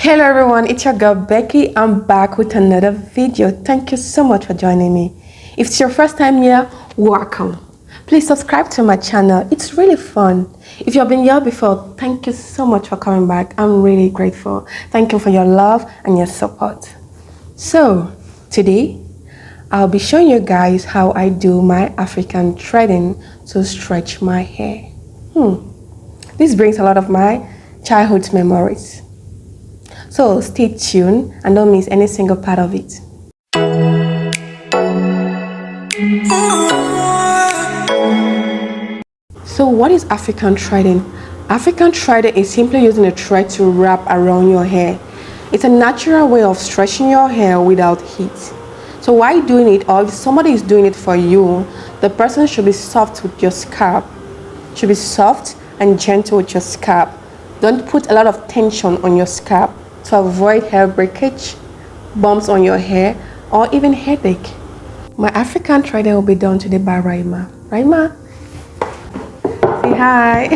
Hello everyone, it's your girl Becky. I'm back with another video. Thank you so much for joining me. If it's your first time here, welcome. Please subscribe to my channel. It's really fun. If you've been here before, thank you so much for coming back. I'm really grateful. Thank you for your love and your support. So today I'll be showing you guys how I do my African threading to stretch my hair. This brings a lot of my childhood memories. So stay tuned and don't miss any single part of it. So what is African threading? African threading is simply using a thread to wrap around your hair. It's a natural way of stretching your hair without heat. So while doing it, or if somebody is doing it for you, the person should be soft with your scalp. Should be soft and gentle with your scalp. Don't put a lot of tension on your scalp to avoid hair breakage, bumps on your hair, or even headache. My African threading will be done today by Raima. Raima, say hi.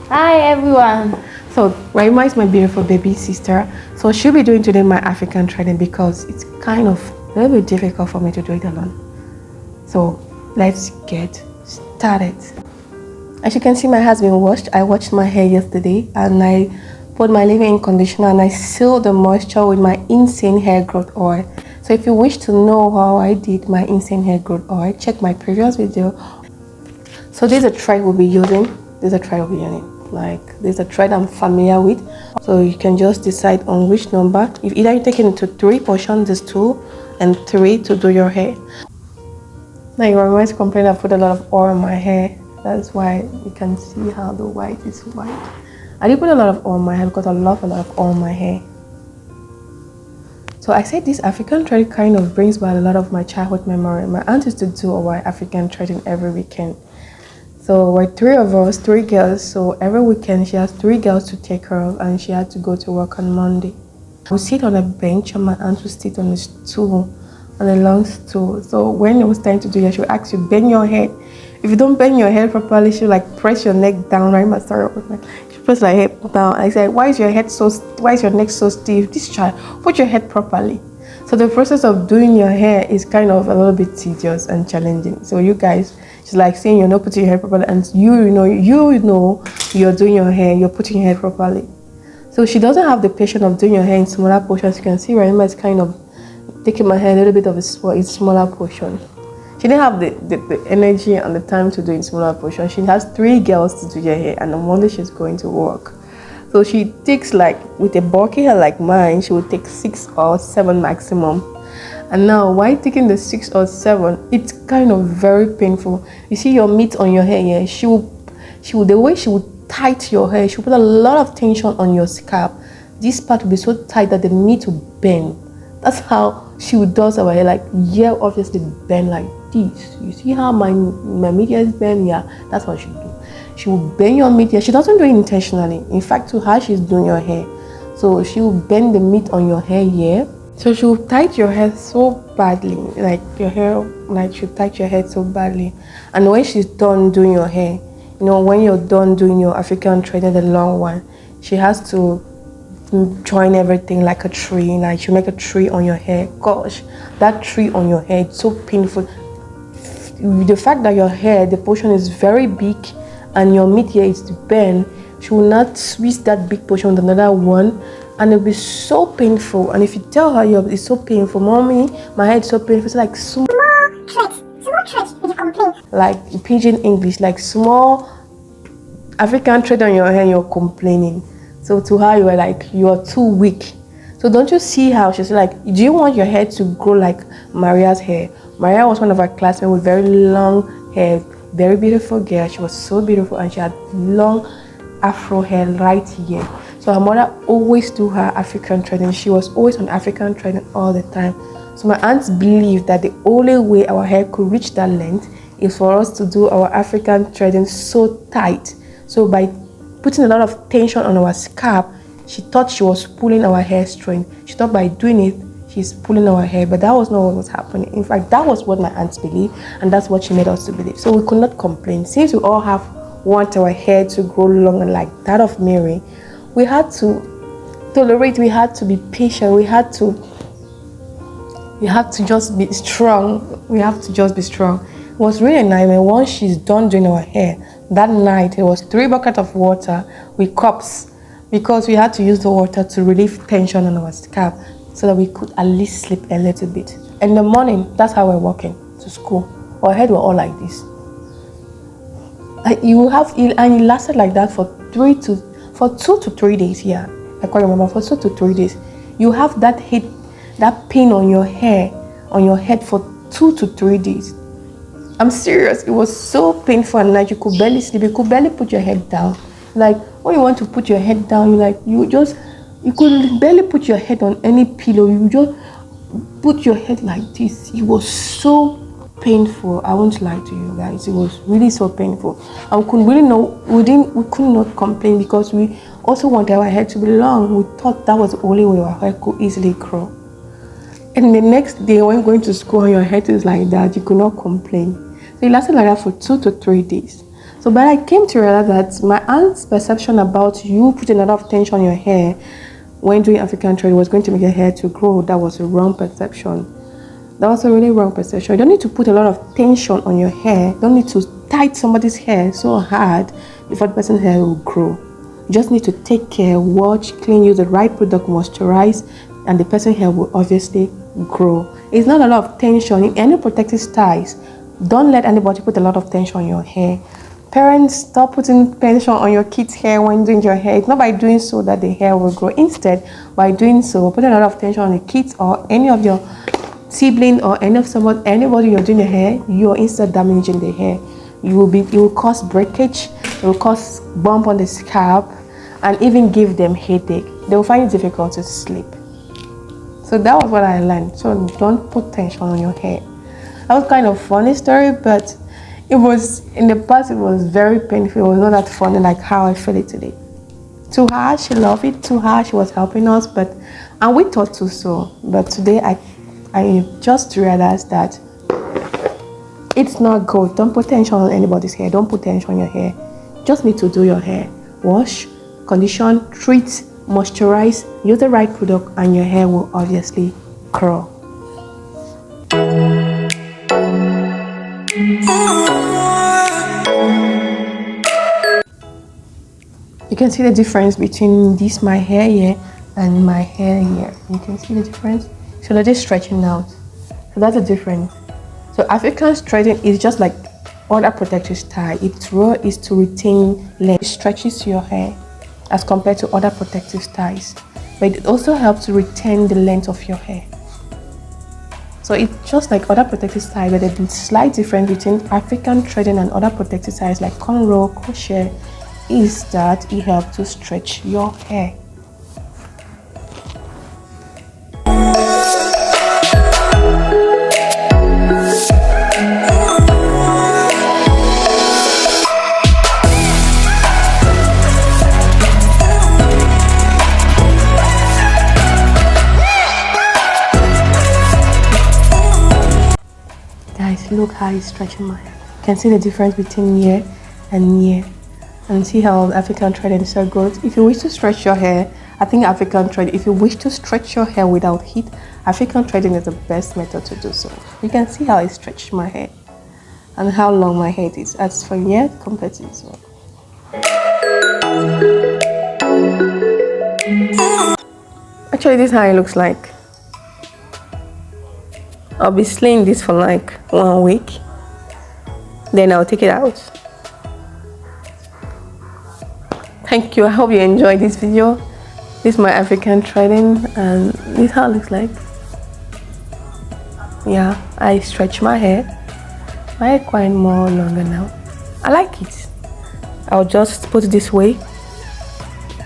Hi everyone. So Raima is my beautiful baby sister. So she'll be doing today my African threading because it's kind of a little bit difficult for me to do it alone. So let's get started. As you can see, my hair has been washed. I washed my hair yesterday and I put my leave-in conditioner and I sealed the moisture with my Insane Hair Growth Oil. So if you wish to know how I did my Insane Hair Growth Oil, check my previous video. So this is a thread we'll be using. This is a thread we'll be using. Like this is a thread I'm familiar with. So you can just decide on which number. If either you take it into 3 portions, this 2 and 3 to do your hair. Now you always complain I put a lot of oil on my hair. That's why you can see how the white is white. I did put a lot of oil on my hair because I love a lot of oil on my hair. So I said this African thread kind of brings back a lot of my childhood memory. My aunt used to do our African threading every weekend. So we're 3 of us, 3 girls. So every weekend she has 3 girls to take care of and she had to go to work on Monday. We sit on a bench and my aunt would sit on a stool, on a long stool. So when it was time to do it, she would ask you, bend your head. If you don't bend your head properly, she'll like press your neck down, right? She press my head down. I said, why is your neck so stiff? This child, put your head properly. So the process of doing your hair is kind of a little bit tedious and challenging. So you guys, she's like saying you're not putting your hair properly, and you know you're doing your hair, you're putting your hair properly. So she doesn't have the patience of doing your hair in smaller portions. You can see Raima is kind of taking my hair a little bit of a smaller portion. She didn't have the energy and the time to do it in smaller portions. She has 3 girls to do her hair, and on Monday she's going to work. So she takes, like, with a bulky hair like mine, she would take 6 or 7 maximum. And now while taking the 6 or 7, it's kind of very painful. You see your meat on your hair here, she will the way she would tight your hair, she will put a lot of tension on your scalp. This part will be so tight that the meat will bend. That's how she would do our hair, like, yeah, obviously bend like this. You see how my media is bent? Yeah, that's what she do. She will bend your media. She doesn't do it intentionally. In fact, to her, she's doing your hair. So she will bend the meat on your hair here. So she will tight your hair so badly, like your hair, like she'll tight your hair so badly. And when she's done doing your hair, you know, when you're done doing your African threading, the long one, she has to join everything like a tree. Like she'll make a tree on your hair. Gosh, that tree on your hair, it's so painful. The fact that your hair, the portion is very big and your mid here is bent, she will not switch that big portion with another one, and it'll be so painful. And if you tell her it's so painful, mommy, my hair is so painful, it's like small threads if you complain. Like pidgin English, like small African thread on your hair, you're complaining. So to her, you are like, you are too weak. So don't you see how she's like, do you want your hair to grow like Maria's hair? Maria was one of our classmates with very long hair, very beautiful girl. She was so beautiful and she had long afro hair right here. So her mother always do her African threading. She was always on African threading all the time. So my aunts believed that the only way our hair could reach that length is for us to do our African threading so tight. So by putting a lot of tension on our scalp, she thought she was pulling our hair string. She thought by doing it, she's pulling our hair, but that was not what was happening. In fact, that was what my aunts believed, and that's what she made us to believe. So we could not complain. Since we all want our hair to grow long like that of Mary, we had to tolerate, we had to be patient, we had to just be strong. We have to just be strong. It was really a nightmare. Once she's done doing our hair, that night it was 3 buckets of water with cups, because we had to use the water to relieve tension on our scalp so that we could at least sleep a little bit. In the morning, that's how we're walking to school. Our head were all like this. And it lasted like that for 2 to 3 days. Yeah, I can't remember, for 2 to 3 days. You have that pain on your head for 2 to 3 days. I'm serious. It was so painful at night. You could barely sleep. You could barely put your head down. Like when you want to put your head down, you could barely put your head on any pillow. You just put your head like this. It was so painful. I won't lie to you guys. It was really so painful. And we could not complain, because we also wanted our hair to be long. We thought that was the only way our hair could easily grow. And the next day, when going to school and your head is like that, you could not complain. So it lasted like that for 2 to 3 days. So, but I came to realize that my aunt's perception about you putting a lot of tension on your hair when doing African thread was going to make your hair to grow. That was a wrong perception. That was a really wrong perception. You don't need to put a lot of tension on your hair. You don't need to tight somebody's hair so hard before the person's hair will grow. You just need to take care, watch, clean, use the right product, moisturize, and the person's hair will obviously grow. It's not a lot of tension in any protective styles. Don't let anybody put a lot of tension on your hair. Parents, stop putting tension on your kids' hair when doing your hair. It's not by doing so that the hair will grow. Instead, by doing so, putting a lot of tension on the kids or any of your siblings or anybody you're doing your hair, you're instead damaging the hair. It will cause breakage, it will cause bump on the scalp, and even give them headache. They will find it difficult to sleep. So that was what I learned. So don't put tension on your hair. That was kind of funny story, but it was, in the past, it was very painful. It was not that funny like how I feel it today. To her, she loved it. To her, she was helping us, and we thought to so. But today, I just realized that it's not good. Don't put tension on anybody's hair. Don't put tension on your hair. Just need to do your hair. Wash, condition, treat, moisturize, use the right product, and your hair will obviously grow. You can see the difference between my hair here and my hair here. You can see the difference. So they're just stretching out. So that's the difference. So African threading is just like other protective style. Its role is to retain length. It stretches your hair as compared to other protective styles. But it also helps to retain the length of your hair. So it's just like other protective styles, but there's a slight difference between African threading and other protective styles like cornrow, crochet, is that it helps to stretch your hair. Guys, look how it's stretching my hair. You can see the difference between here and here. And see how African threading is so good. If you wish to stretch your hair, if you wish to stretch your hair without heat, African threading is the best method to do so. You can see how I stretch my hair and how long my hair is as from here compared to this one. Actually, this is how it looks like. I'll be slaying this for like 1 week, then I'll take it out. Thank you. I hope you enjoyed this video. This is my African threading, and this is how it looks like. Yeah, I stretch my hair. My hair quite more longer now. I like it. I'll just put it this way.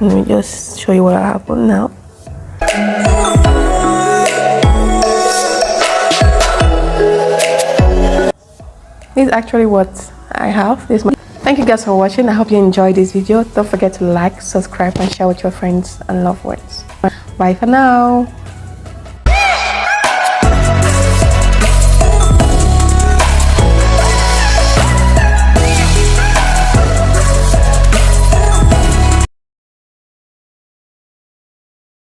Let me just show you what happened now. This is actually what I have. Thank you guys for watching. I hope you enjoyed this video. Don't forget to like, subscribe, and share with your friends and loved ones. Bye for now.